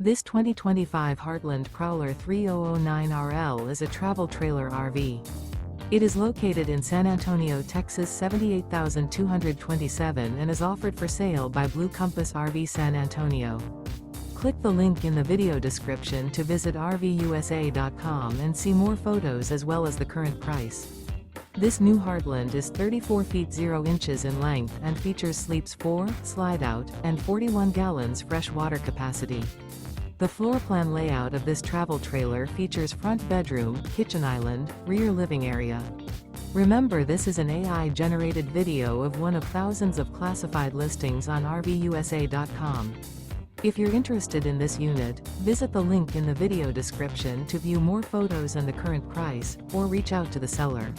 This 2025 Heartland Prowler 3009RL is a travel trailer RV. It is located in San Antonio, Texas 78227 and is offered for sale by Blue Compass RV San Antonio. Click the link in the video description to visit RVUSA.com and see more photos as well as the current price. This new Heartland is 34 feet 0 inches in length and features sleeps 4, slide-out, and 41 gallons fresh water capacity. The floor plan layout of this travel trailer features front bedroom, kitchen island, rear living area. Remember, this is an AI-generated video of one of thousands of classified listings on RVUSA.com. If you're interested in this unit, visit the link in the video description to view more photos and the current price, or reach out to the seller.